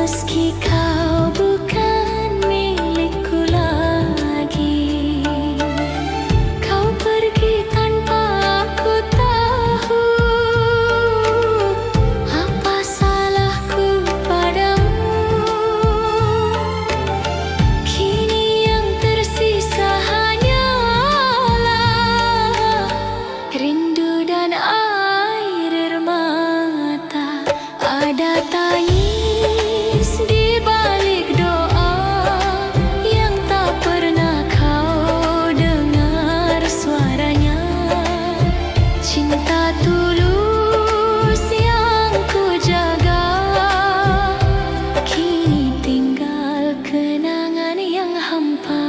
Meski kau bukan milikku lagi, kau pergi tanpa aku tahu. Apa salahku padamu? Kini yang tersisa hanyalah rindu dan air mata. Ada tangis di balik doa yang tak pernah kau dengar suaranya. Cinta tulus yang ku jaga, kini tinggal kenangan yang hampa.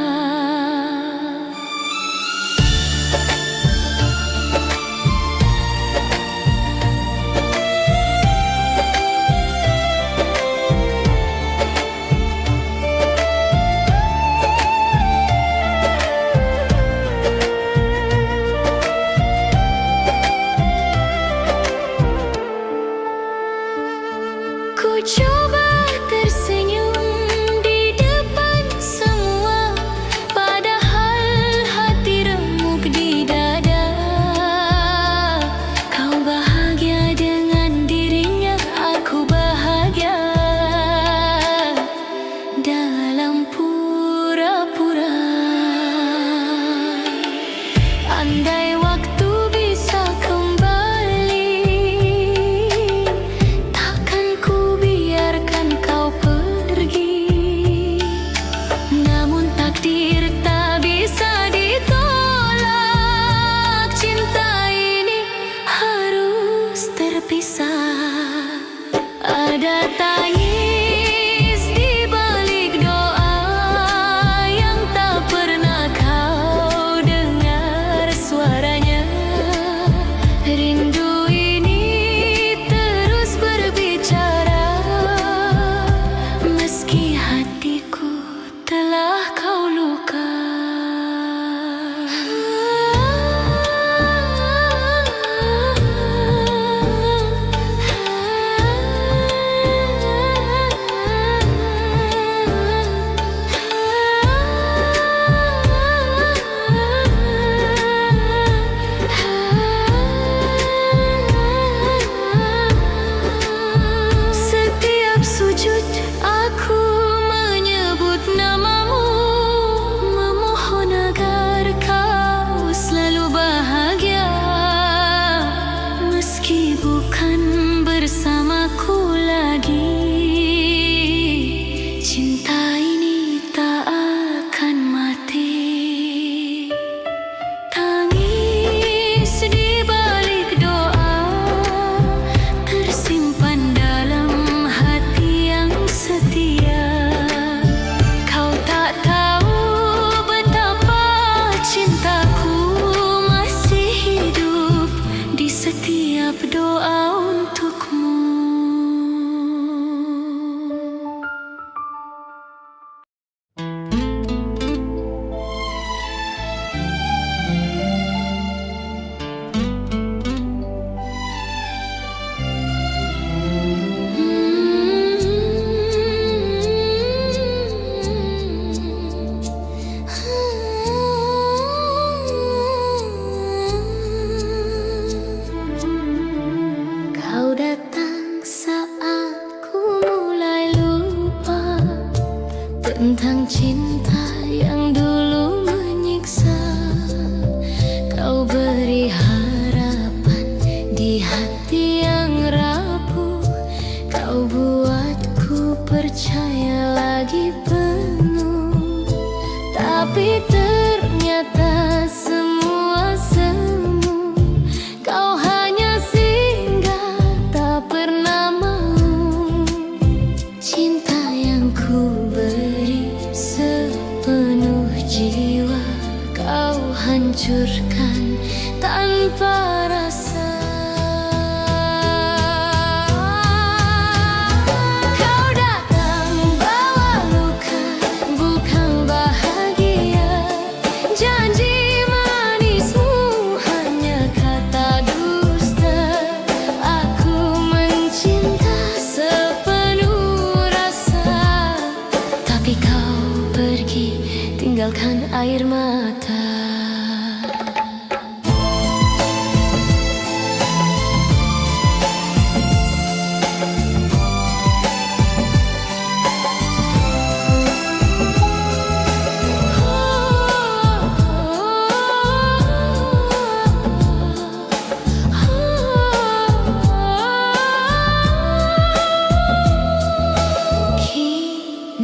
Ku coba tersenyum di depan semua, padahal hati remuk di dada. Kau bahagia dengan dirinya, aku bahagia dalam pura-pura. Andai waktu bisa kembali, takkan ku biarkan kau pergi. Namun takdir tak bisa ditolak, cinta ini harus terpisah. Ada tangis di balik doa yang tak pernah kau dengar suaranya. Rindu ini terus berbicara, meski hatiku telah kau luka. Setiap sujud aku menyebut namamu, memohon agar kau selalu bahagia. Meski bukan bersamaku lagi, cinta ini tak akan mati. Tangis di balik doa tersimpan dalam hati yang setia. Kau tak tahu betapa cintaku masih hidup di setiap doa untukmu. Kau datang saat ku mulai lupa tentang cinta yang dulu menyiksa. Kau beri harapan di hati yang rapuh, kau buatku percaya lagi penuh. Tapi ternyata semua semu, kau hanya singgah tak pernah mau. Cinta yang ku beri sepenuh jiwa, kau hancurkan tanpa rasa. Kau datang bawa luka, bukan bahagia. Janji manismu hanya kata dusta. Aku mencinta sepenuh rasa. tinggalkan air mata.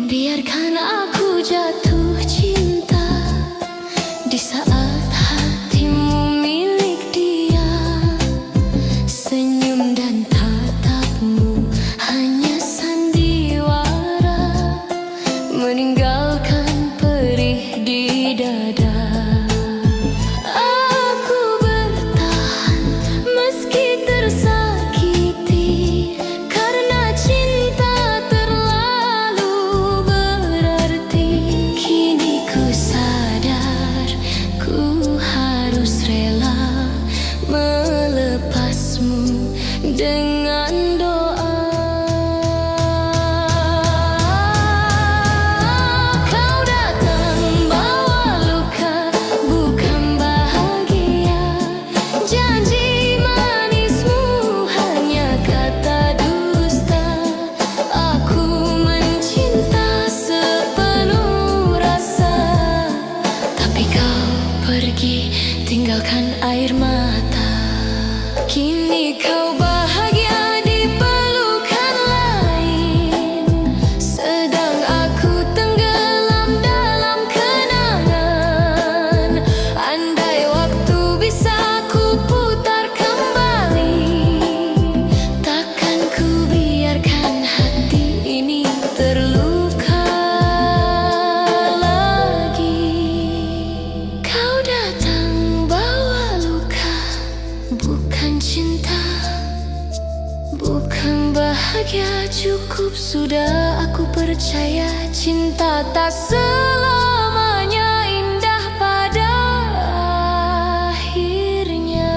Biarkan aku jatuh cinta di saat hatimu milik dia. Senyum dan tatapmu hanya sandiwara, meninggalkan perih di dada. Aku bertahan meski tersakiti, karena cinta dengan doa. Kau datang bawa luka, bukan bahagia. Janji manismu hanya kata dusta. Aku mencinta sepenuh rasa, tapi kau pergi tinggalkan air mata. Kini kau bahagia di pelukan lain, sedang aku tenggelam dalam kenangan. Andai waktu bisa ku putar kembali, takkan ku biarkan hati ini terluka lagi. Kau datang bawa luka, bukan cinta, bukan bahagia. Cukup sudah, aku percaya cinta tak selamanya indah pada akhirnya.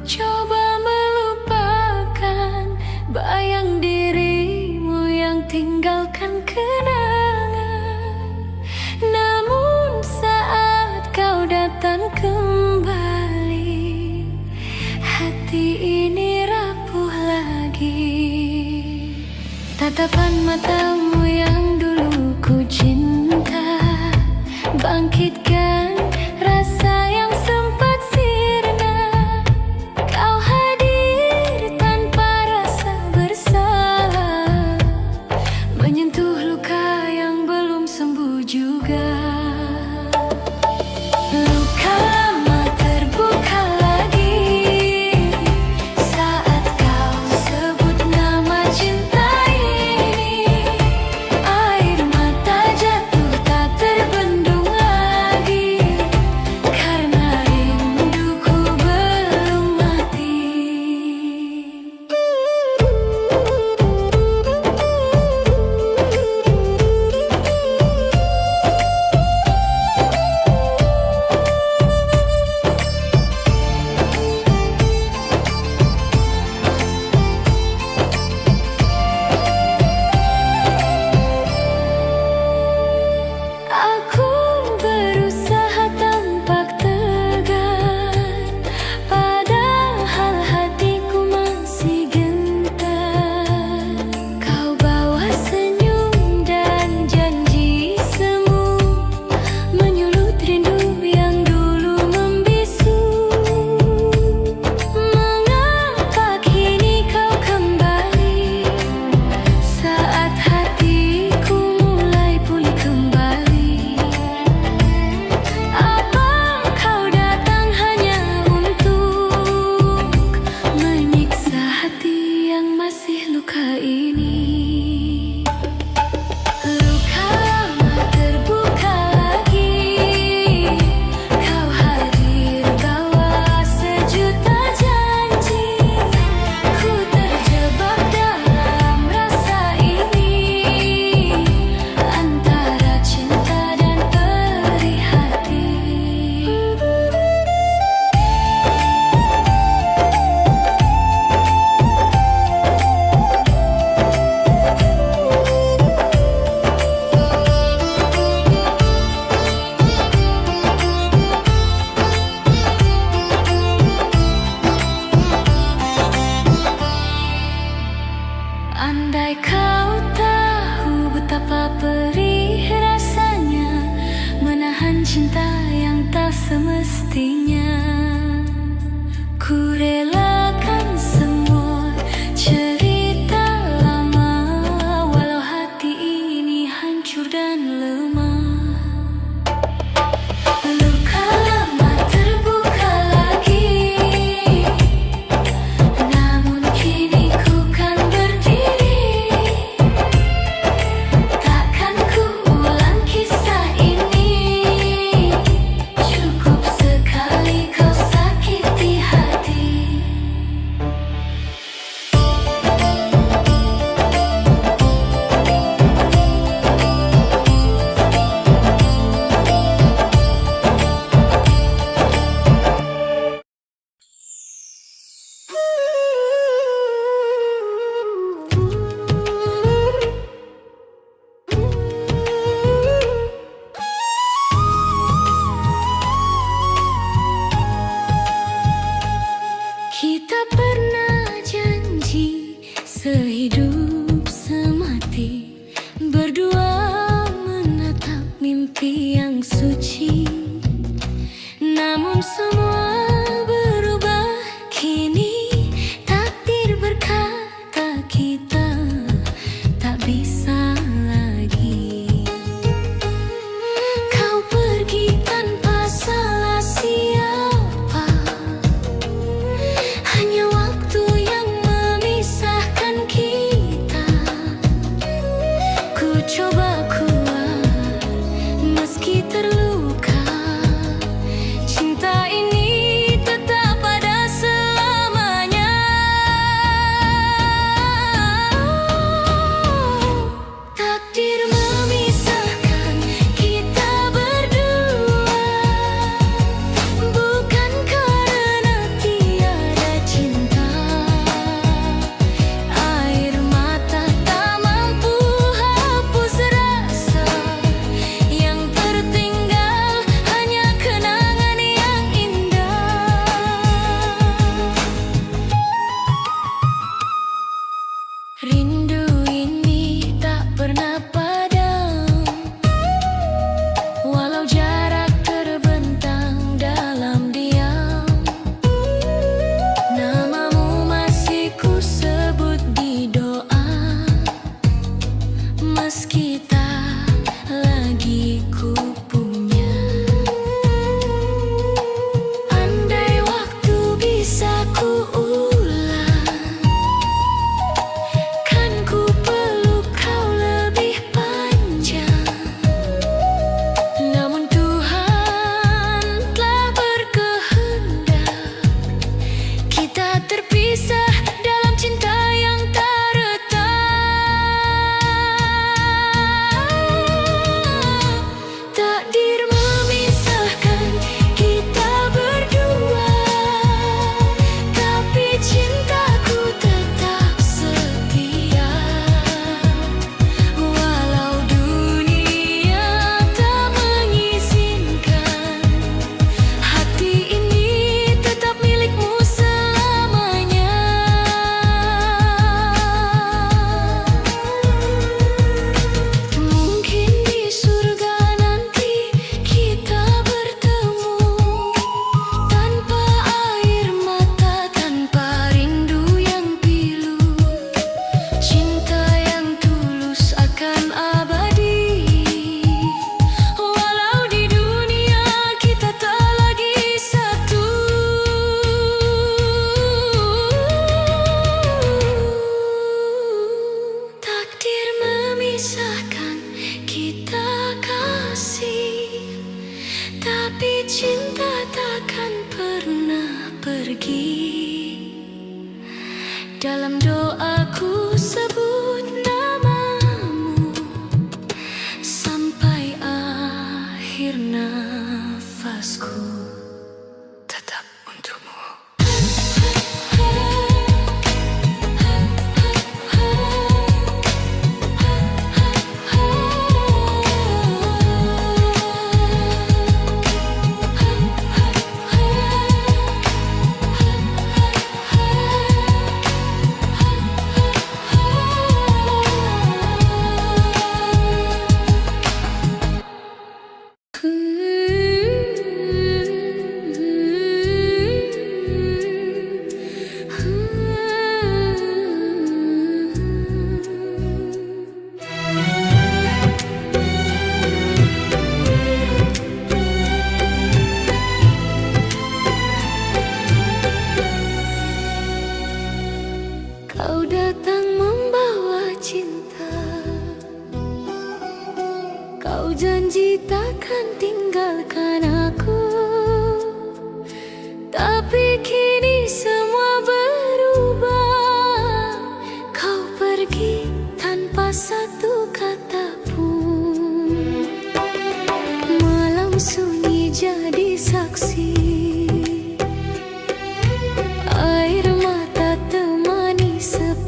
Coba melupakan bayang dirimu yang tinggalkan kenangan. Namun saat kau datang kembali, hati ini rapuh lagi. Tatapan matamu yang dulu ku cinta, bangkitkan rasa yang sempat sirna. Kau hadir tanpa rasa bersalah, menyentuh luka yang belum sembuh juga. Luka lama terbuka lagi saat kau sebut nama cinta ini. Air mata jatuh tak terbendung lagi. Dalam doaku sebut namamu sampai akhir nafasku, tetap untukmu. Kau datang membawa cinta, kau janji takkan tinggalkan aku. Tapi kini semua berubah, kau pergi tanpa satu kata pun. Malam sunyi jadi saksi, air mata temani sepi.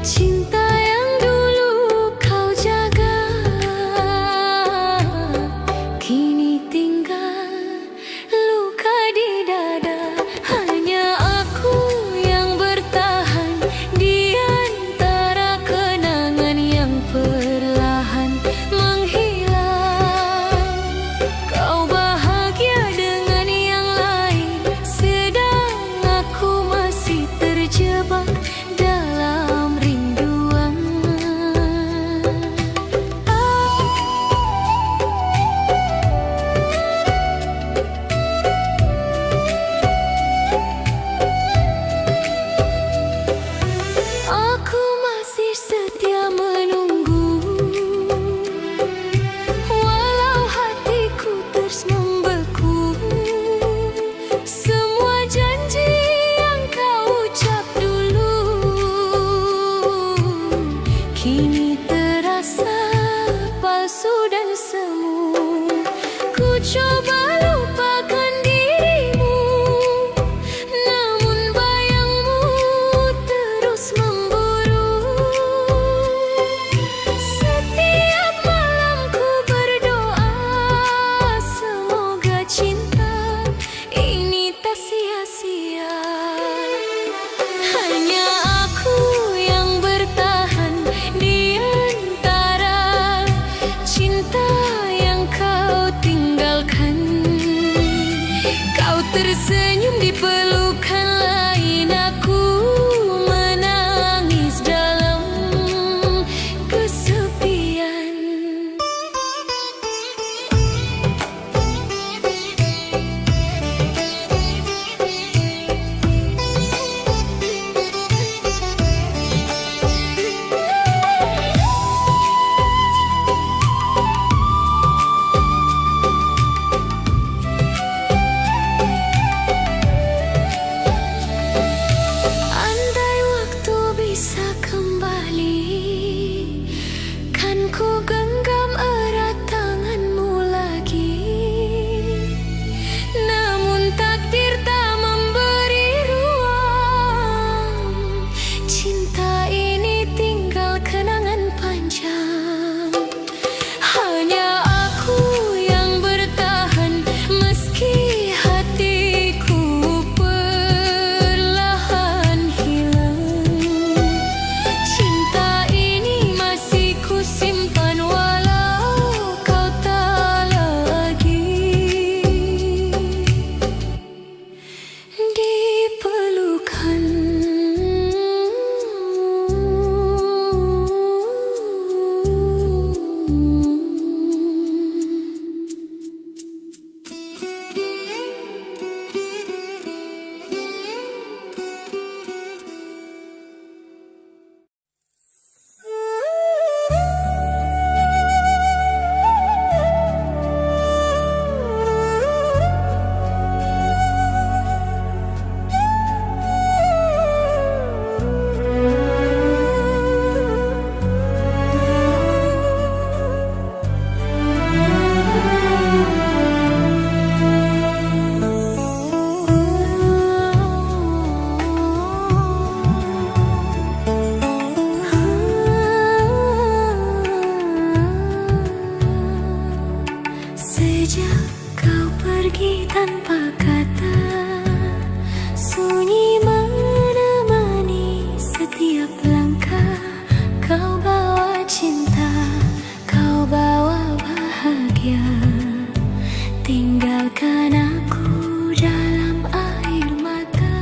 Cinta yang dulu kau jaga, kini tinggal luka di dada. Hanya aku yang bertahan di antara kenangan yang perlahan menghilang. Kau bahagia dengan yang lain, sedang aku masih terjebak dalam rinduan. Aku masih setia menunggu, walau hatiku terus membeku. Semua janji yang kau ucap dulu kini terasa palsu dan semu. Ku coba lupakan dirimu, namun bayangmu terus memburu. Setiap malam ku berdoa, semoga cinta ini tak sia-sia. Hanya aku yang bertahan di antara cinta yang kau tinggalkan. Kau tersenyum di pelukan lain, aku menangis dalam kesepian. tanpa kata, sunyi menemani setiap langkah. Kau bawa cinta, kau bawa bahagia, tinggalkan aku dalam air mata.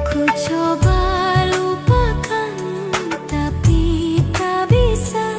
Ku coba lupakan, tapi tak bisa.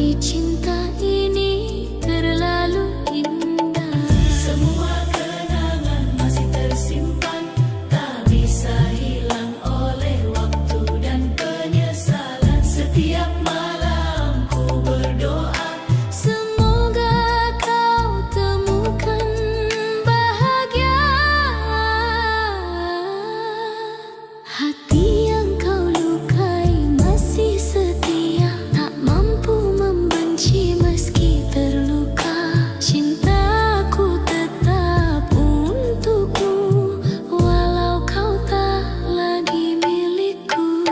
Tapi cinta ini terlalu indah. Semua kenangan masih tersimpan, tak bisa hilang oleh waktu dan penyesalan. Setiap malam ku berdoa, Semoga kau temukan bahagia. Hati yang kau lukai masih setia, tak mampu membenci meski terluka. Cintaku tetap untukmu, walau kau tak lagi milikku.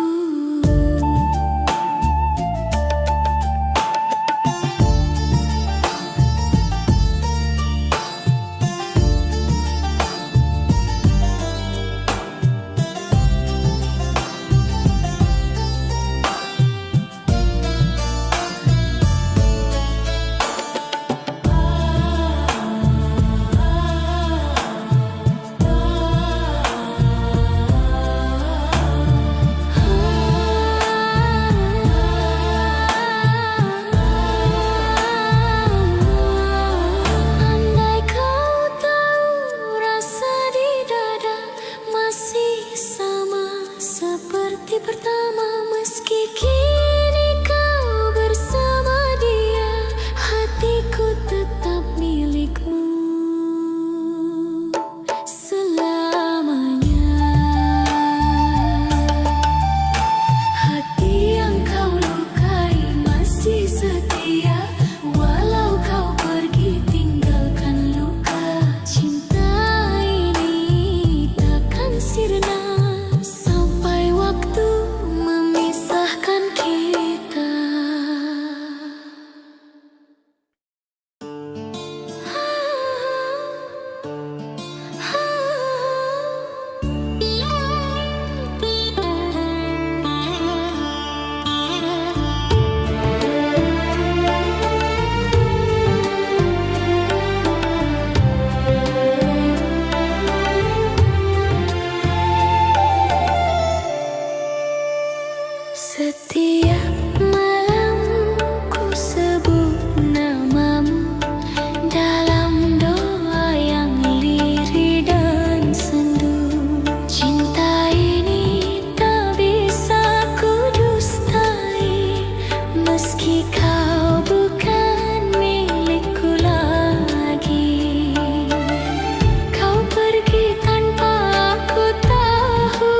Andai kau tahu rasa di dada masih sama seperti pertama, meski kini kau bersama dia, hatiku tetap milikmu selamanya. Hati yang kau lukai masih setia, walau kau pergi tinggalkan luka. Cinta ini takkan sirna sampai waktu memisahkan kita. Setiap malam ku sebut namamu dalam doa yang lirih dan sendu. Cinta ini tak bisa ku dustai, meski kau bukan milikku lagi. Kau pergi tanpa aku tahu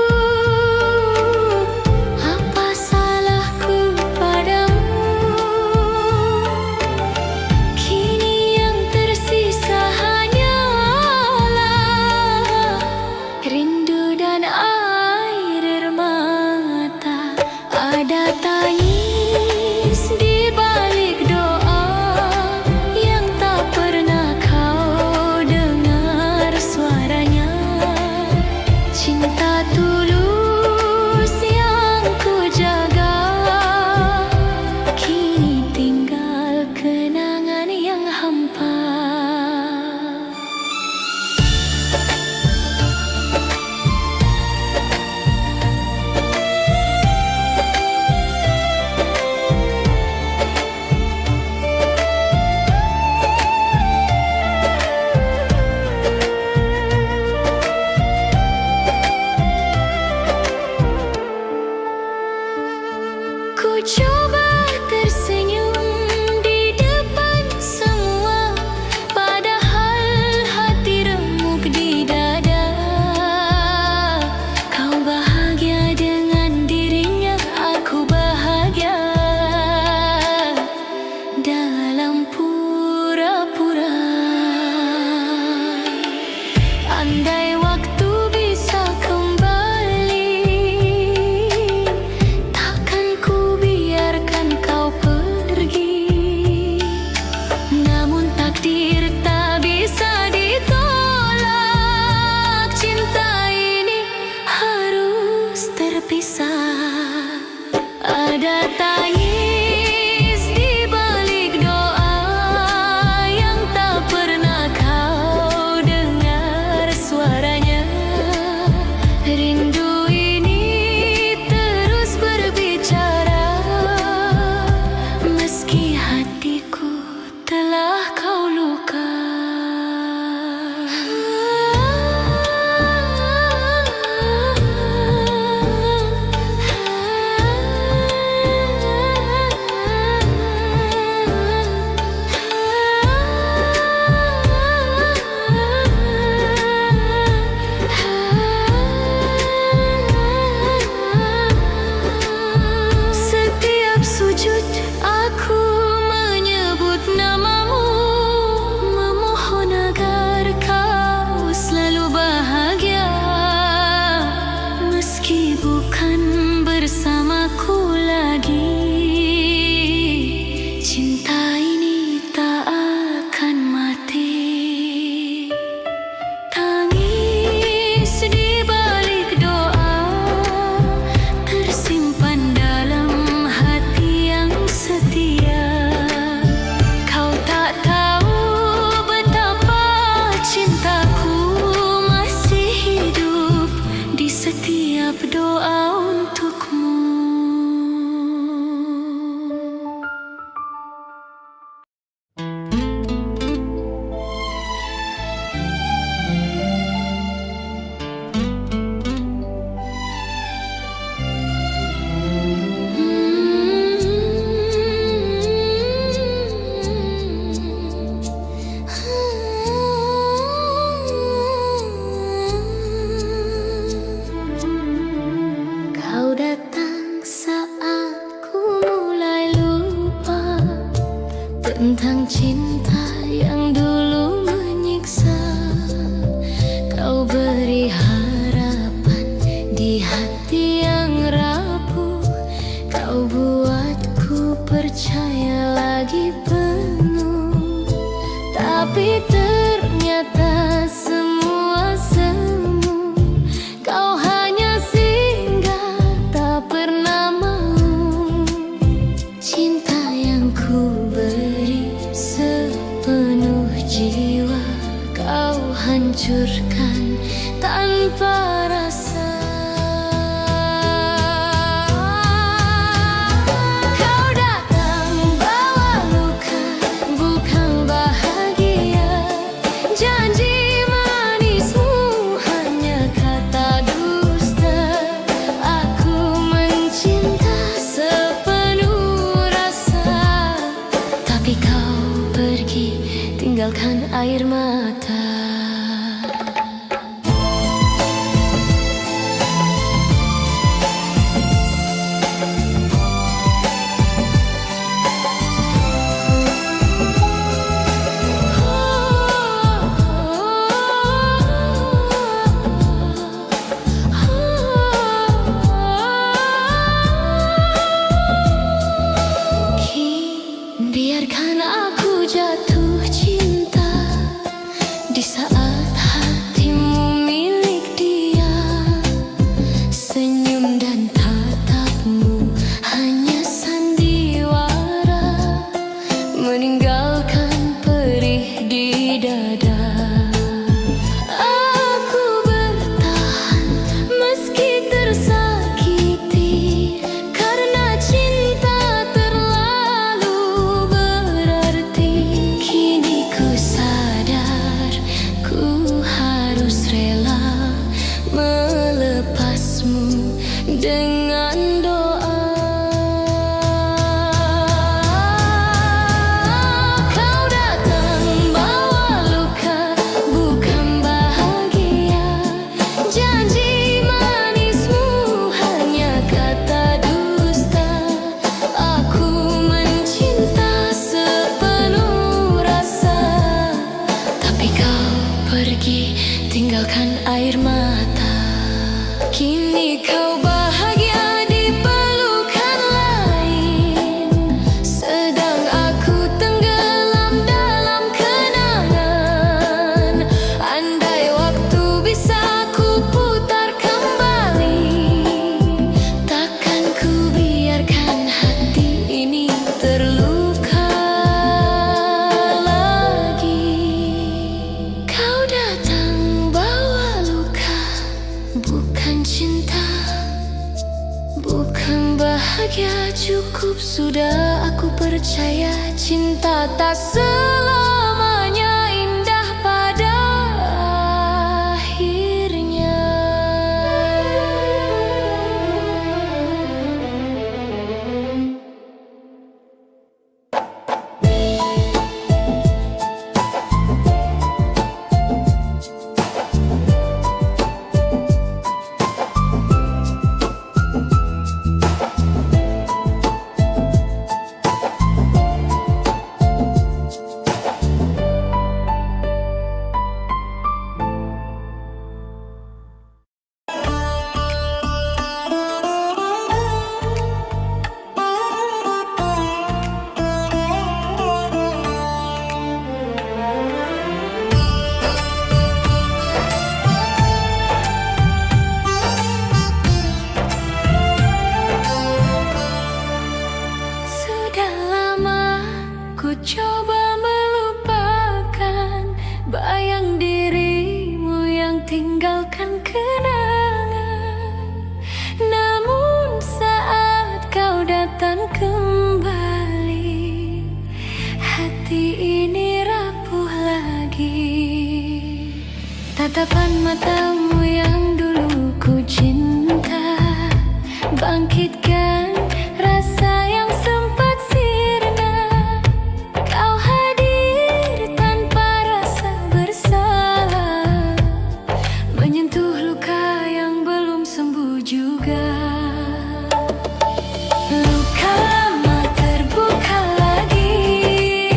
apa salahku padamu. Kini yang tersisa hanyalah rindu dan air mata. Ada tangis di balik doa yang tak pernah kau dengar suaranya. Cinta tulus yang ku jaga, kini tinggal kenangan yang hampa. Ku coba tersenyum di depan semua, padahal hati remuk di dada. Kau bahagia dengan dirinya, aku bahagia dalam pura-pura. Andai waktu bisa kembali, takkan ku biarkan kau pergi. Namun takdir tak bisa ditolak, cinta ini harus terpisah. Ada tangis di balik doa yang tak pernah kau dengar suaranya. Rindu ini terus berbicara, meski tentang cinta yang dulu menyiksa. Kau beri harapan di hati yang rapuh. Kau buatku percaya lagi penuh. Tapi ternyata semua semu. Kau hanya singgah, tak pernah mau. Cinta yang ku beri sepenuh jiwa, kau hancurkan tanpa rasa. Kau datang bawa luka, bukan bahagia. Janji manismu hanya kata dusta. Aku mencinta sepenuh rasa, tapi kau pergi tinggalkan air mata. Biarkan aku jatuh cinta di saat hatimu milik dia. Senyum dan tatapmu hanya sandiwara, meninggalkan perih di dada. Aku bertahan meski tersakiti, karena cinta terlalu berarti. Kini ku sadar ku harus rela melepasmu dengan doa. Kau datang bawa luka, bukan bahagia. Janji manismu hanya kata dusta. Aku mencinta sepenuh rasa, tapi kau pergi tinggalkan air mata. Kini kau bahagia di pelukan lain, sedang aku tenggelam dalam kenangan. Andai waktu bisa ku putar kembali, takkan ku biarkan hati ini terluka lagi. Kau datang bawa luka, bukan cinta, bukan bahagia. Cukup sudah, aku percaya cinta tak selamanya indah pada akhirnya. Sudah lama ku coba melupakan bayang dirimu yang tinggalkan kenangan. Namun saat kau datang kembali, hati ini rapuh lagi. Tatapan matamu yang dulu ku cinta, bangkitkan rasa yang sempat sirna. Kau hadir tanpa rasa bersalah, menyentuh luka yang belum sembuh juga. Luka lama terbuka lagi,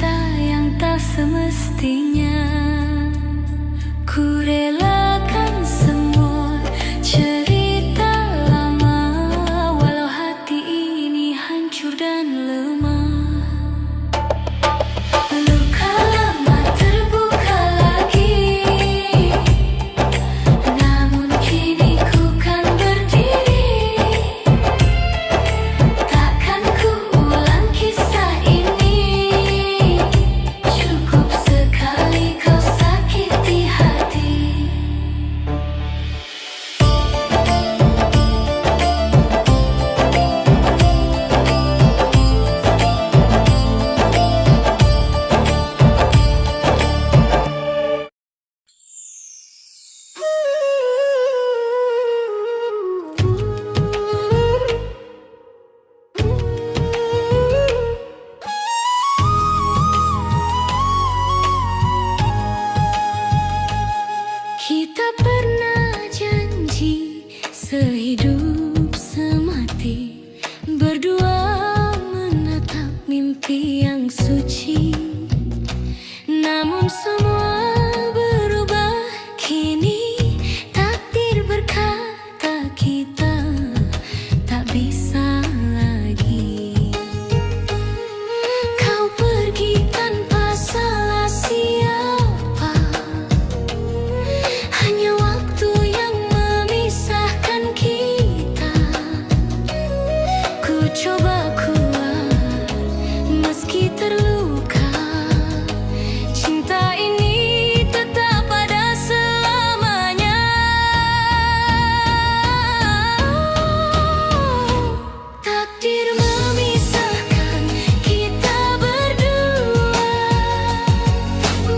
cinta yang tak semestinya. Ku relakan semua cerita lama, walau hati ini hancur dan lemah. Luka lama terbuka lagi, namun kini ku kan berdiri. Takkan ku ulang kisah ini, cukup sekali kau sakiti hati. Kita pernah janji sehidup semati, berdua menatap mimpi yang suci. Namun semua berubah kini, takdir berkata kita tak bisa lagi. Kau pergi tanpa salah siapa, hanya waktu yang memisahkan kita. Ku coba kuat meski terluka, cinta ini tetap ada selamanya. Takdir memisahkan kita berdua,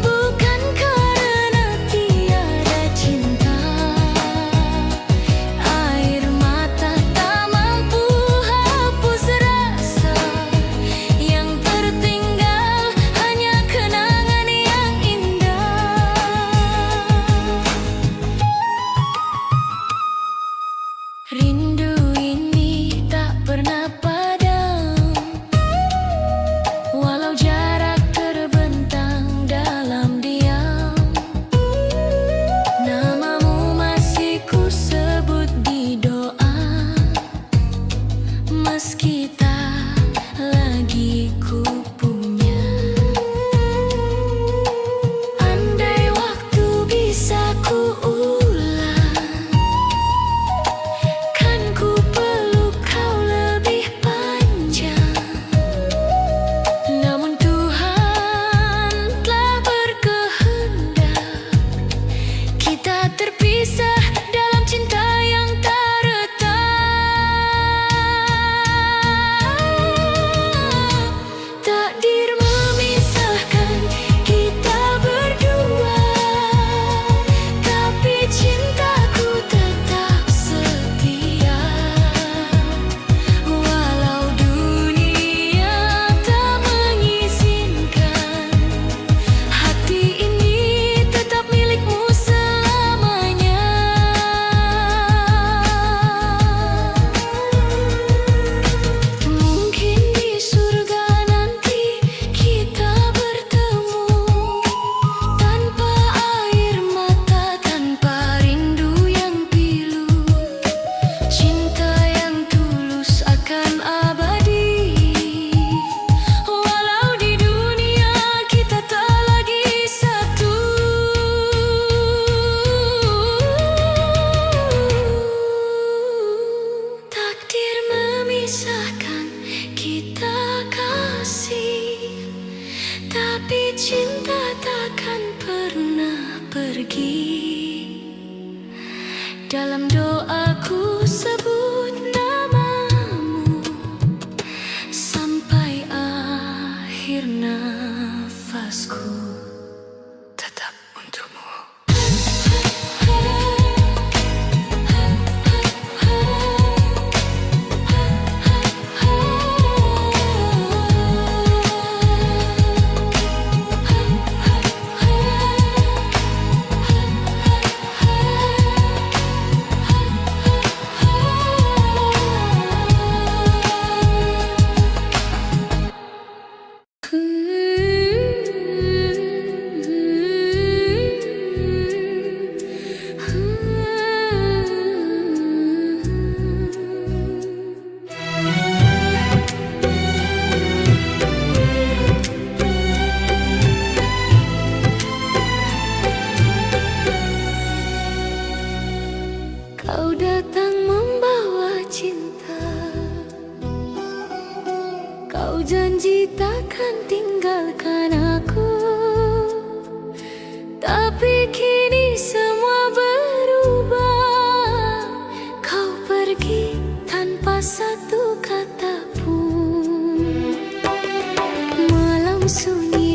bukan karena tiada cinta. Air mata tak mampu hapus rasa, yang tertinggal hanya kenangan yang indah. Rindu ini tak pernah padam, walau jarak terbentang dalam diam. Namamu masih ku sebut di doa, meski tak lagi ku punya. Andai waktu bisa ku ulang, kan ku peluk kau lebih panjang. Namun Tuhan telah berkehendak, kita terpisah dalam cinta yang tak retak. Takdir memisahkan kita berdua, tapi cintaku tetap setia. Walau dunia tak mengizinkan, hati ini tetap milikmu selamanya. Mungkin di surga nanti kita bertemu, tanpa air mata, tanpa rindu yang pilu. Cinta yang tulus akan abadi, walau di dunia kita tak lagi satu. Takdir memisahkan kita kasih, tapi cinta takkan pernah pergi. Dalam doaku sebut namamu sampai akhir nafasku, tetap untukmu. Ku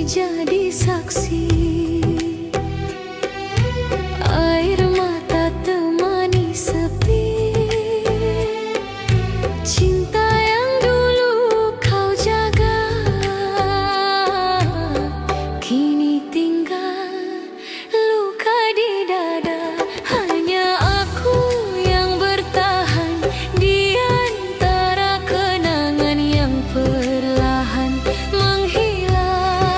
jadi saksi. Air mata temani sepi, cinta yang dulu kau jaga kini tinggal luka di dada. Hanya aku yang bertahan di antara kenangan yang perlahan menghilang.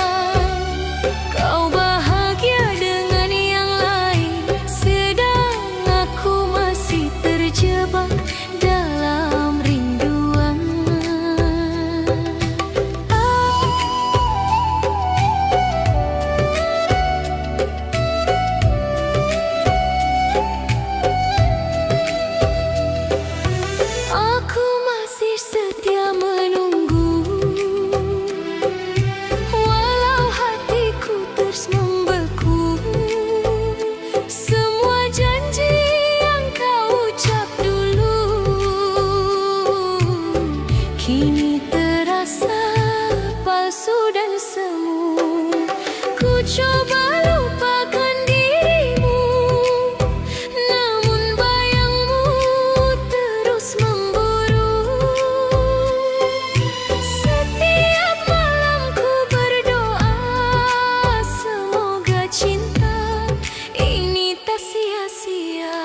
Kau bahagia dengan yang lain, sedang aku masih terjebak dalam rinduan. Aku masih setia menunggu, walau hatiku terus membeku. Semua janji yang kau ucap dulu kini terasa palsu dan semu. Ku coba lupakan dirimu, namun bayangmu terus memburu. Setiap malam ku berdoa, semoga cinta ini tak sia-sia.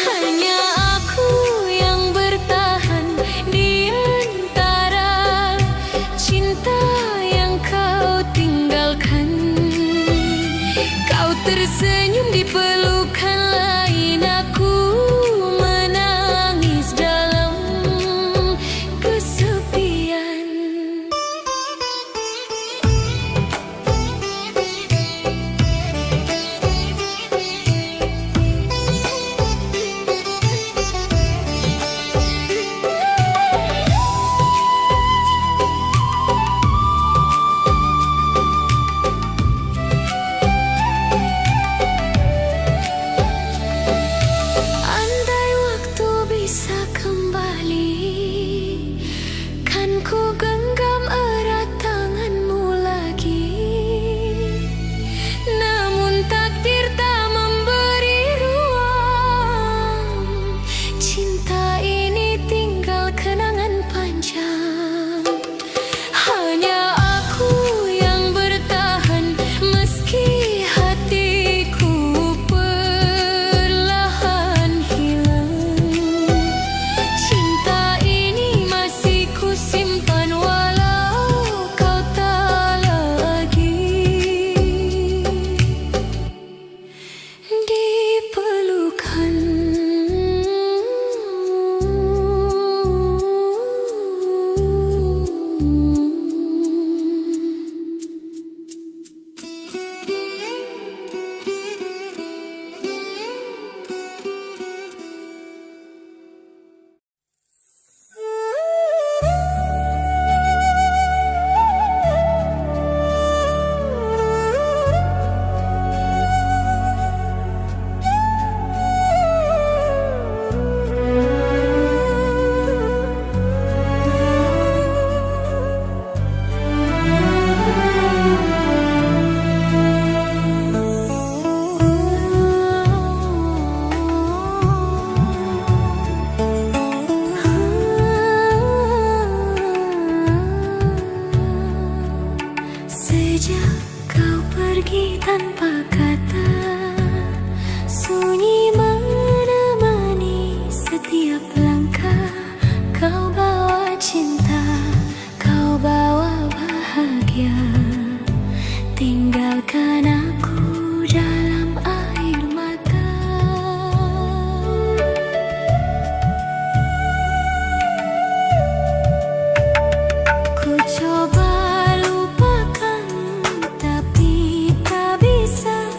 Hanya aku yang bertahan di antara cinta yang kau tinggalkan. Kau tersenyum di pelukan lain, aku menangis dalam kesepian. Andai waktu bisa kembali, kan ku genggam erat tanganmu lagi. Namun takdir tak memberi ruang, cinta ini tinggal kenangan panjang. Hanya aku yang bertahan meski hatiku perlahan hilang. Cinta ini masih ku simpan walau kau tak lagi di pelukan. Sejak kau pergi tanpa kata, sunyi menemani setiap langkah. Kau bawa cinta, kau bawa bahagia, tinggalkan aku dalam air mata. Ku coba lupakan tapi tak bisa.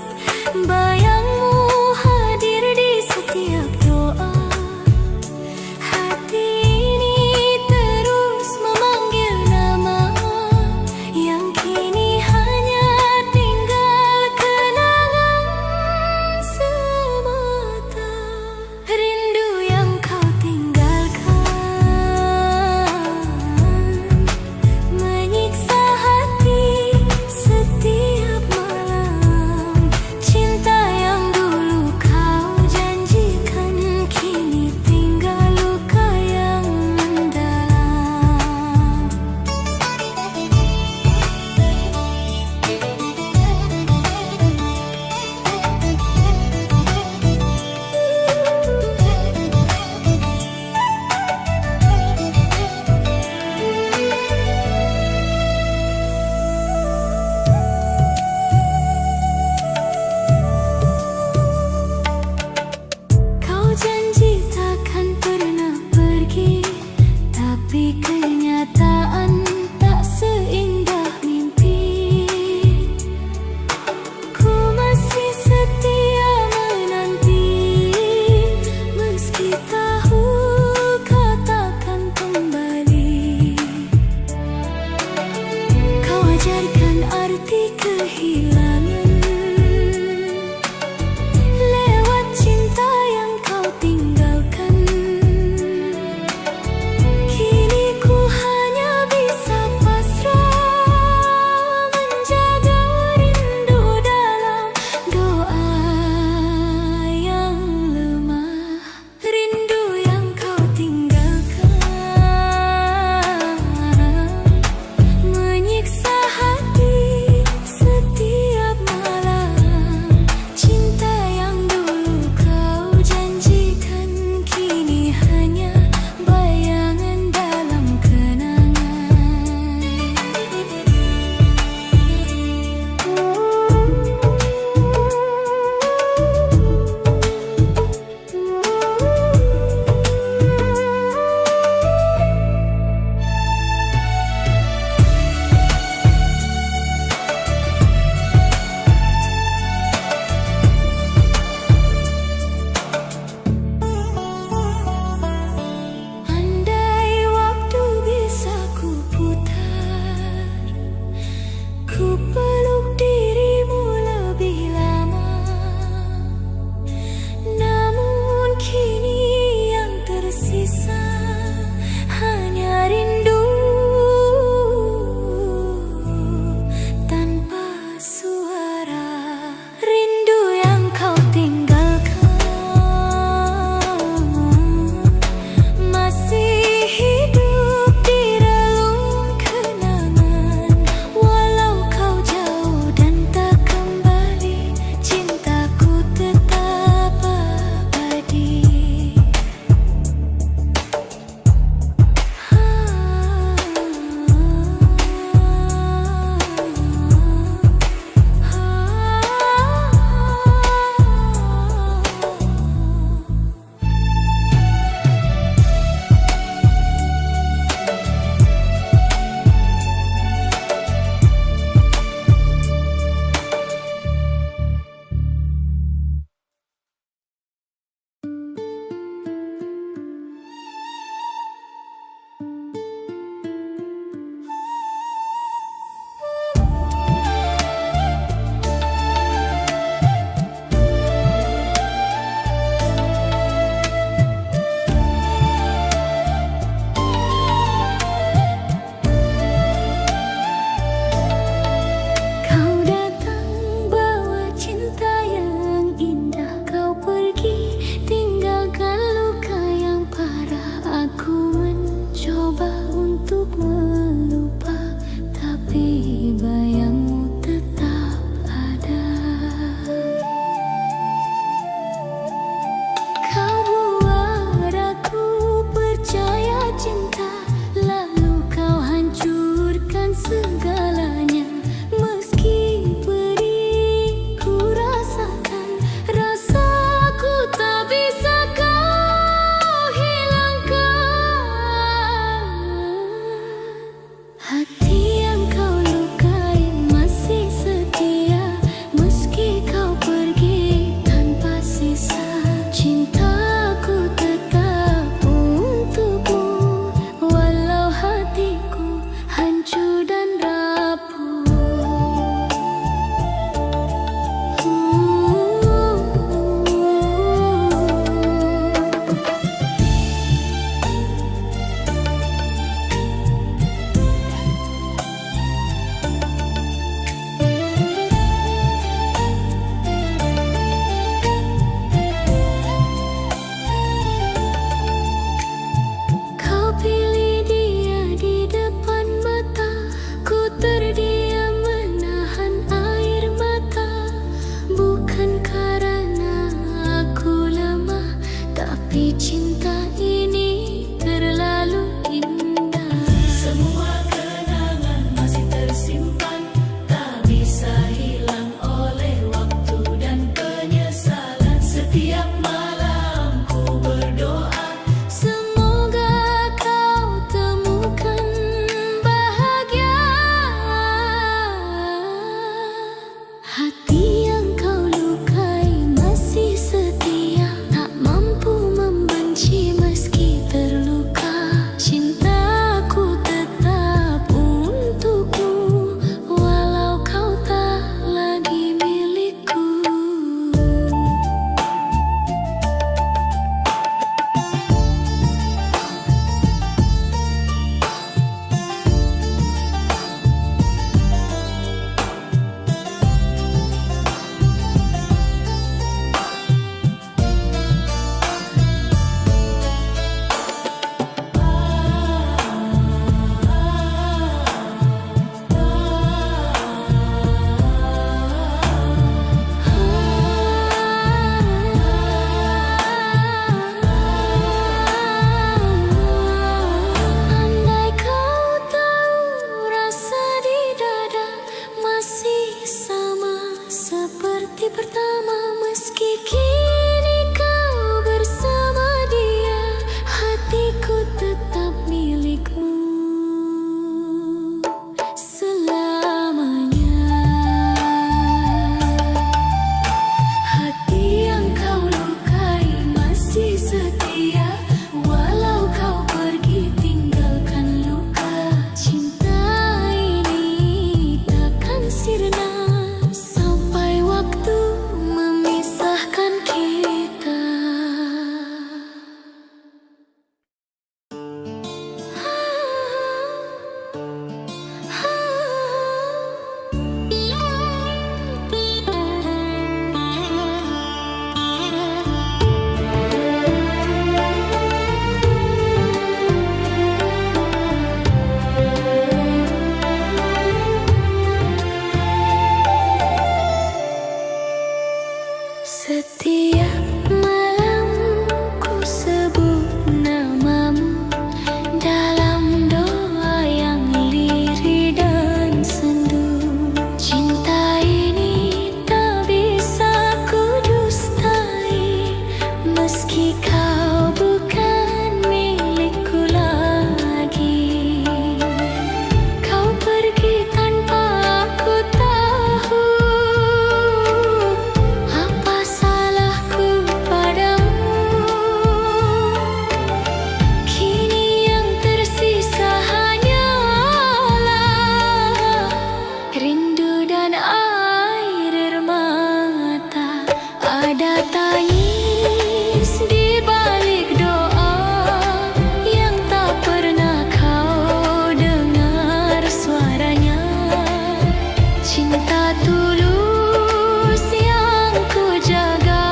Cinta tulus yang ku jaga,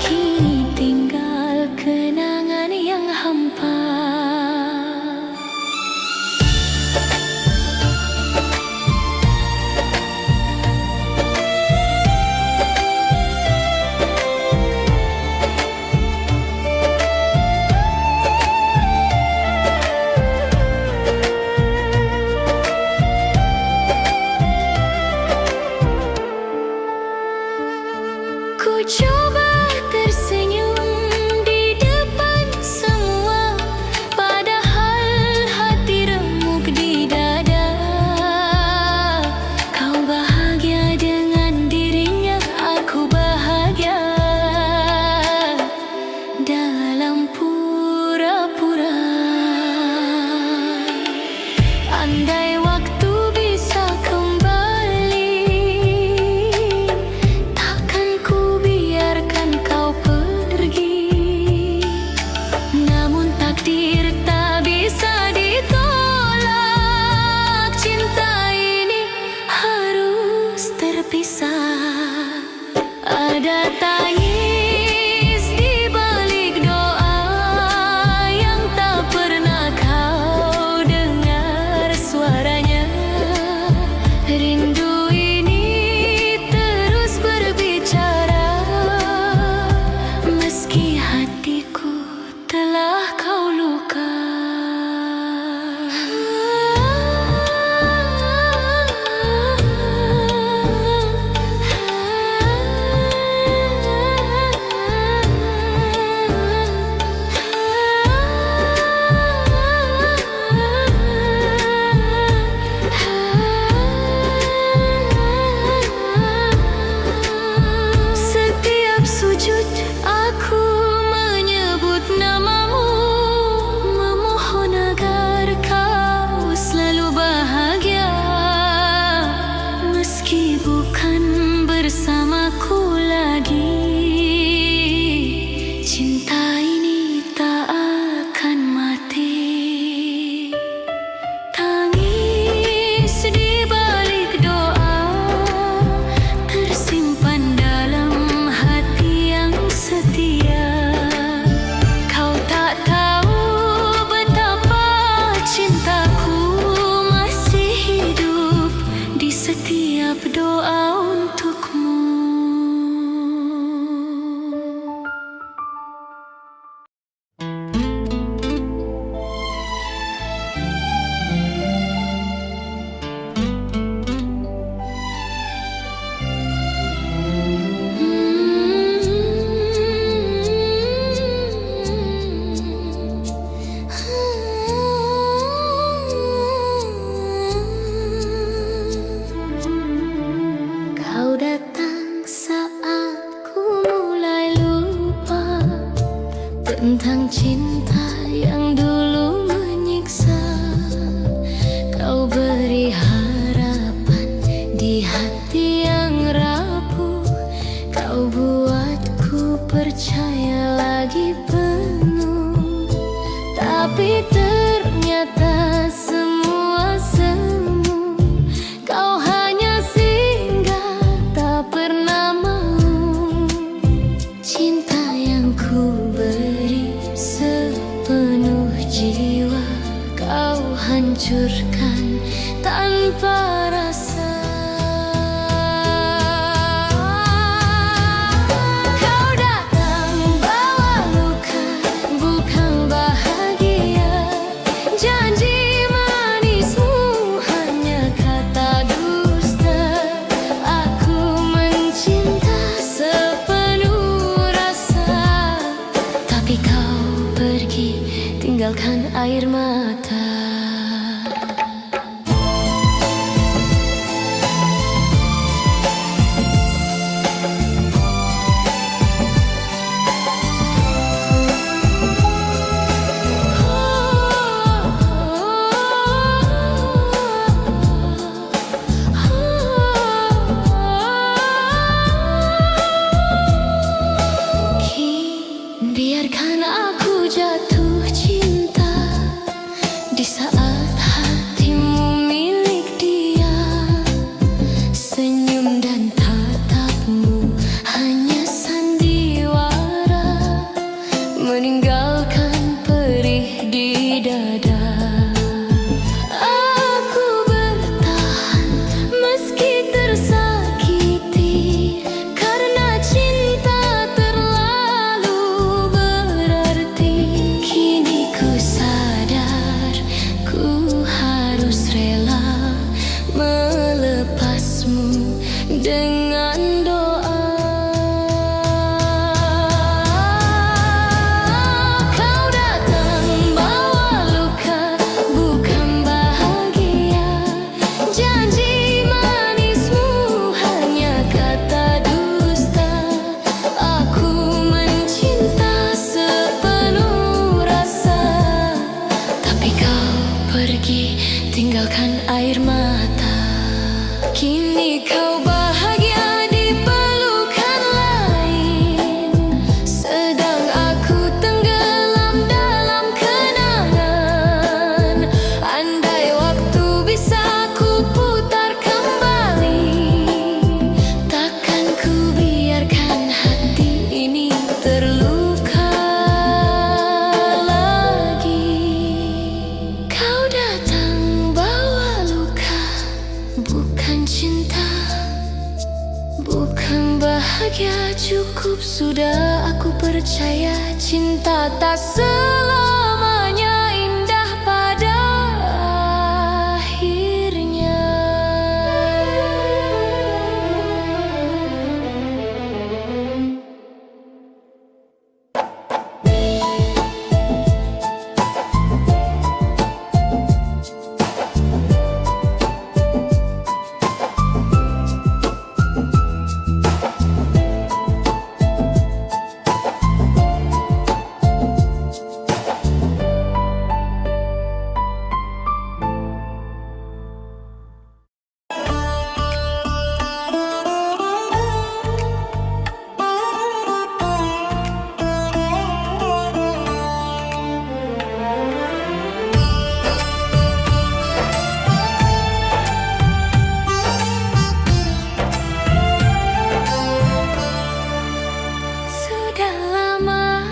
kini tinggal kenangan yang hampa. Ku coba tersenyum di depan semua, padahal hati remuk di dada. Kau bahagia dengan dirinya, aku bahagia dalam pura-pura. Andai waktu bisa kembali, takkan ku biarkan kau pergi. Namun takdir tak bisa ditolak, cinta ini harus terpisah. Ada tangis di balik doa yang tak pernah kau dengar suaranya. Rindu ini terus berbicara, meski hatiku telah kau luka. Setiap sujud aku menyebut namamu, memohon agar kau selalu bahagia, meski bukan bersamaku lagi. Cinta ini tak akan mati. Tangis di balik doa tersimpan dalam hati yang setia. Kau tak tahu betapa cintaku masih hidup di setiap doa untukmu. Kau datang saat ku mulai lupa tentang cinta yang dulu menyiksa. Kau beri harapan di hati yang rapuh, kau buatku percaya lagi penuh. Tapi ternyata semua semu, kau hanya singgah tak pernah mau. Cinta yang ku beri sepenuh jiwa, kau hancurkan tanpa rasa. Kau datang bawa luka, bukan bahagia. Janji manismu hanya kata dusta. Aku mencinta sepenuh rasa, tapi kau pergi tinggalkan air mata. Biarkan aku jatuh cinta menebusmu dengan doa. Kau datang bawa luka, bukan bahagia. Janji manismu hanya kata dusta. Aku mencinta sepenuh rasa, tapi kau pergi tinggalkan air mata. Kini kau bahagia di pelukan lain, sedang aku tenggelam dalam kenangan. Andai waktu bisa ku putar kembali, takkan ku biarkan hati ini terluka lagi. Kau datang bawa luka, bukan cinta, bukan bahagia. Cukup sudah, aku percaya cinta tak selamanya indah pada akhirnya. Sudah lama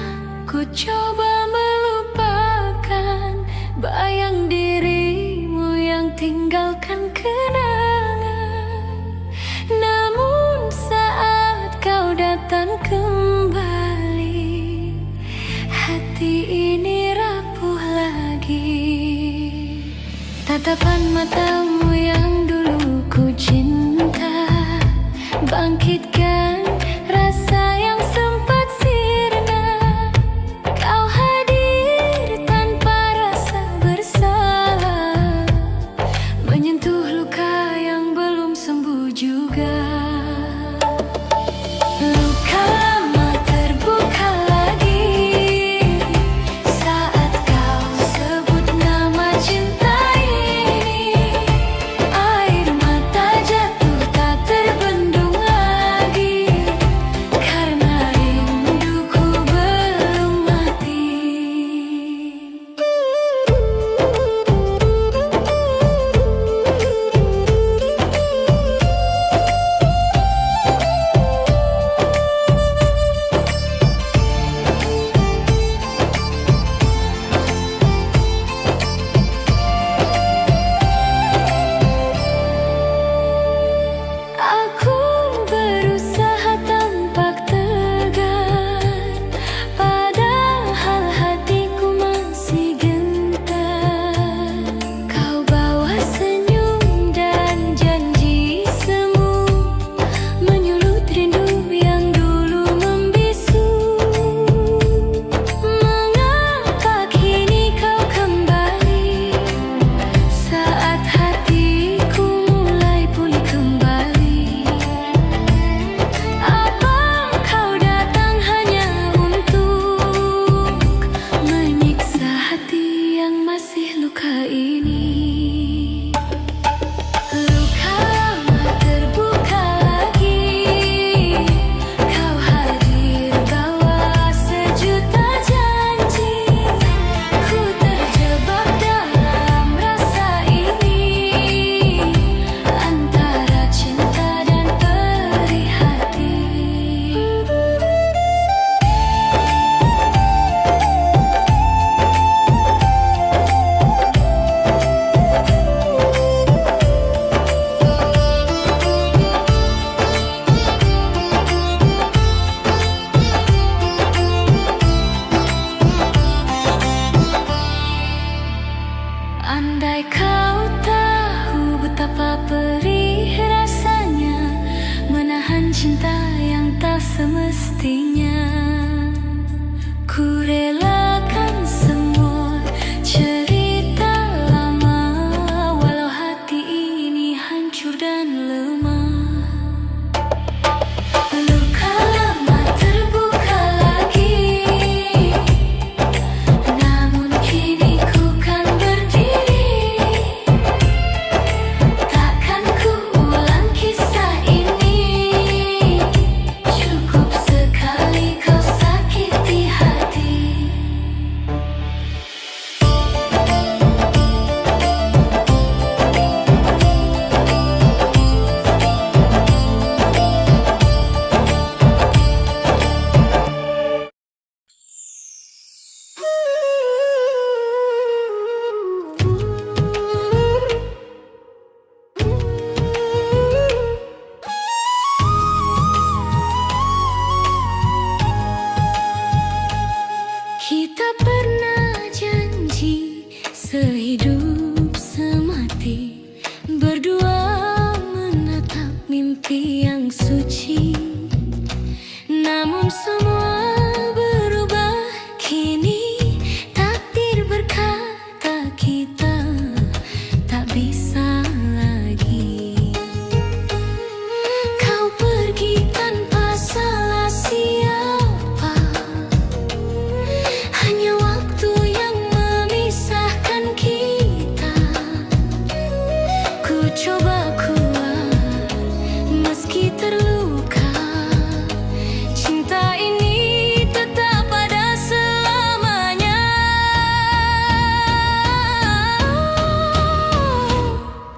ku coba melupakan bayang dirimu yang tinggalkan kenangan. Namun saat kau datang kembali, hati ini rapuh lagi. Tatapan matamu yang dulu ku cinta, bangkitkan rasa yang sempat sirna. Kau hadir tanpa rasa bersalah, menyentuh luka yang belum sembuh juga. Luka lama terbuka lagi saat kau sebut nama cinta ini. hancur dan lemah. Luka lama terbuka lagi, namun kini ku kan berdiri. Takkan ku ulang kisah ini, cukup sekali kau sakiti hati. Kita pernah janji sehidup semati, berdua menatap mimpi yang suci. Namun semua berubah kini, takdir berkata kita tak bisa lagi. Kau pergi tanpa salah siapa, hanya waktu yang memisahkan kita. Ku coba kuat meski terluka, cinta ini tetap ada selamanya.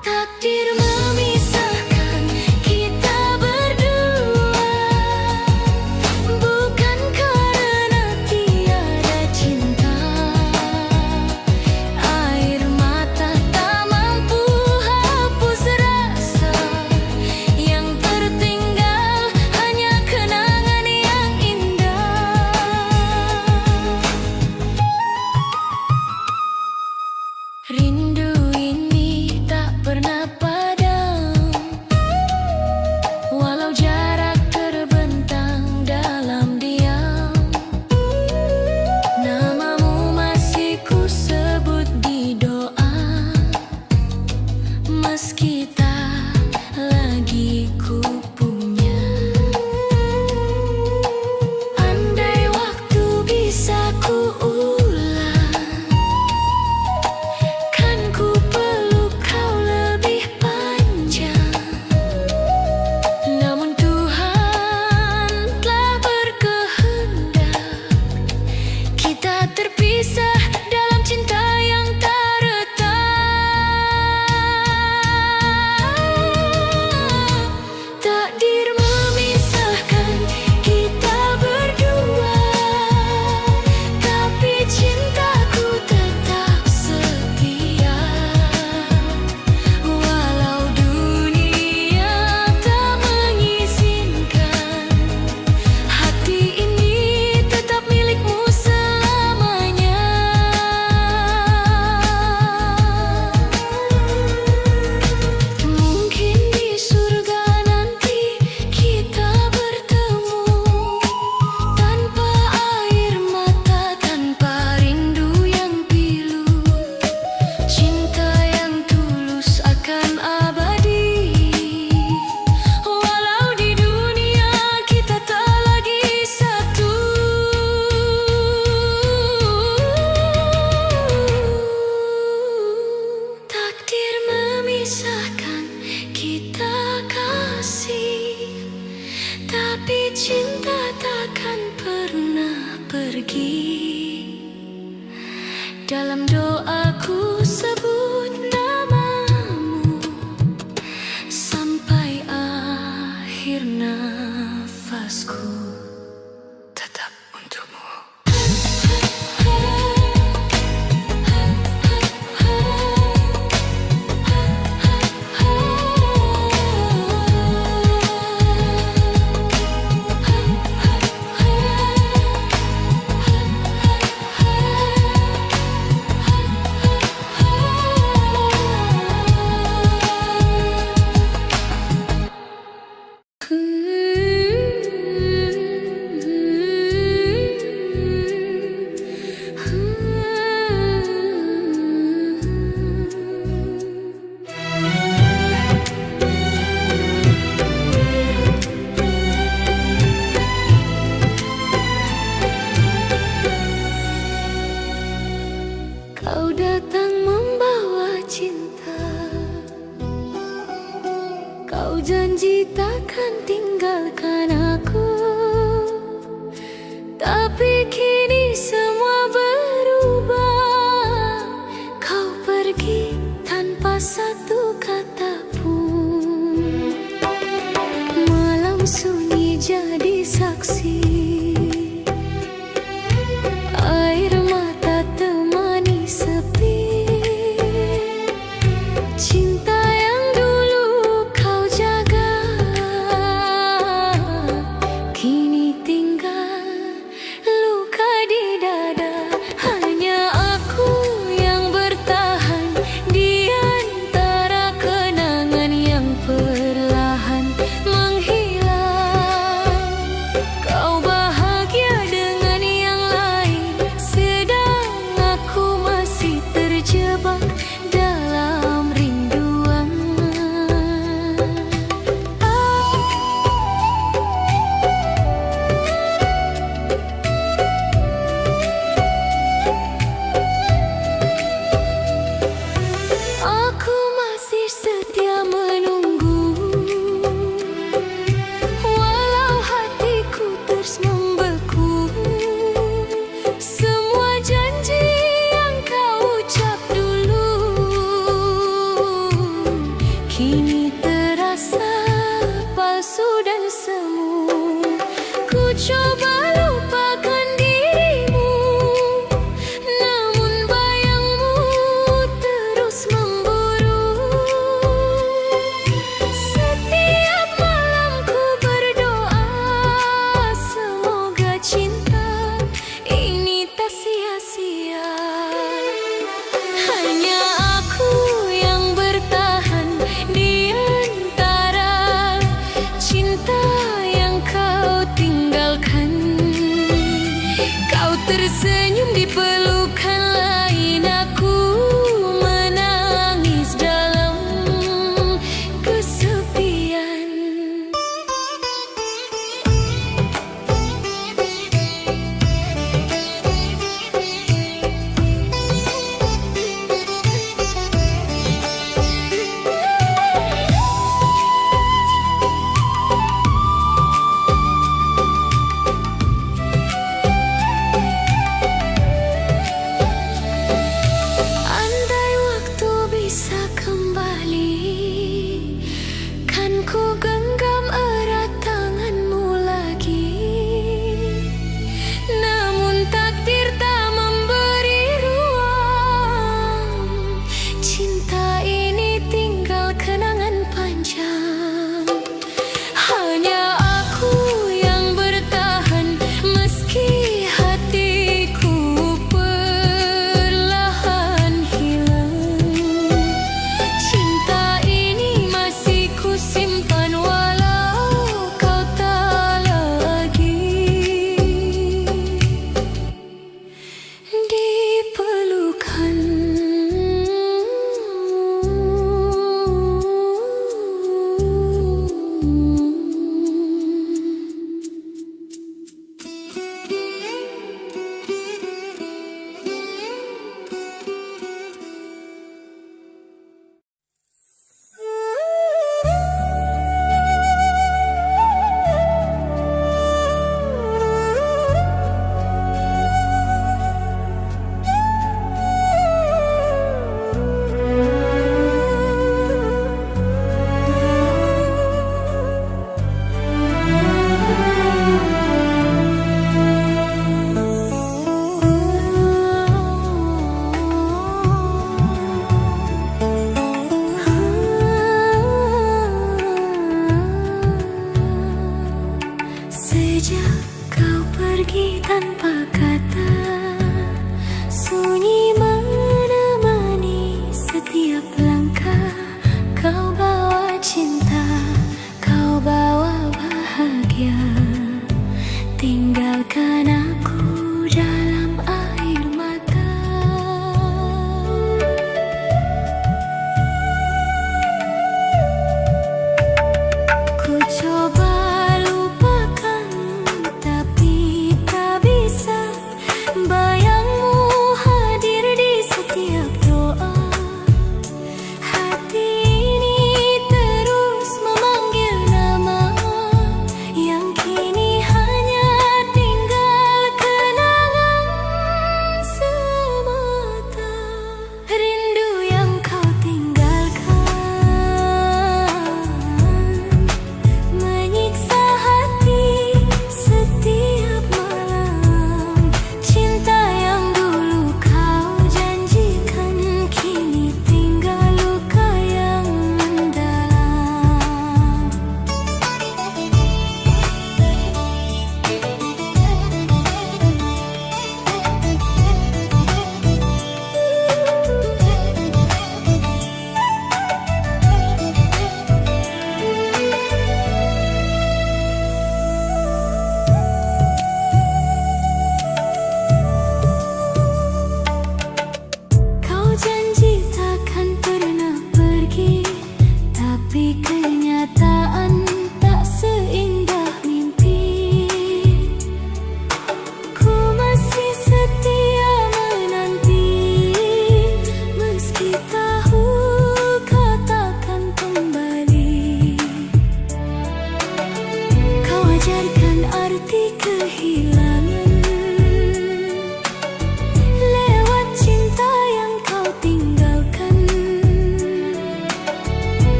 Takdir memisahkan kita berdua, bukan karena tiada cinta. Air mata tak mampu hapus rasa, yang tertinggal hanya kenangan yang indah. Rindu ini tak pernah padam, walau jarak terbentang dalam diam. Namamu masih ku sebut di doa, meski tak lagi ku punya. Andai waktu bisa ku ulang, kan ku peluk kau lebih panjang. Namun Tuhan telah berkehendak, kita terpisah dalam cinta yang tak retak. Takdir memisahkan kita berdua, tapi cintaku tetap setia. Walau dunia tak mengizinkan, hati ini tetap milikmu selamanya. Mungkin di surga nanti kita bertemu, tanpa air mata, tanpa rindu yang pilu. Cinta yang tulus akan abadi, walau di dunia kita tak lagi satu. Takdir memisahkan kita kasih, tapi cinta takkan pernah pergi. Dalam doaku sebut namamu sampai akhir nafasku, tetap untukmu. Kau janji takkan tinggalkan aku, tapi kini semua berubah. Kau pergi tanpa satu kata pun. Malam sunyi jadi saksi, air mata temani sepi. Cinta yang dulu kau jaga, kini tinggal luka di dada. Hanya aku yang bertahan di antara kenangan yang perlahan menghilang. Kau bahagia dengan yang lain, sedang aku masih terjebak dalam rinduan. Aku masih setia menunggu, walau hatiku terus membeku. Semua janji yang kau ucap dulu kini terasa palsu dan semu. Ku coba lupakan dirimu, namun bayangmu terus memburu. Setiap malam ku berdoa, semoga cinta ini tak sia-sia. Hanya aku yang bertahan di antara cinta yang kau tinggalkan. Kau tersenyum di pelukan lain, aku menangis dalam kesepian. Andai waktu bisa kembali, kan ku genggam erat tanganmu lagi. Namun takdir tak memberi ruang, cinta ini tinggal kenangan panjang. Hanya aku yang bertahan meski hatiku perlahan hilang. Cinta ini masih ku simpan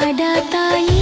ada tanya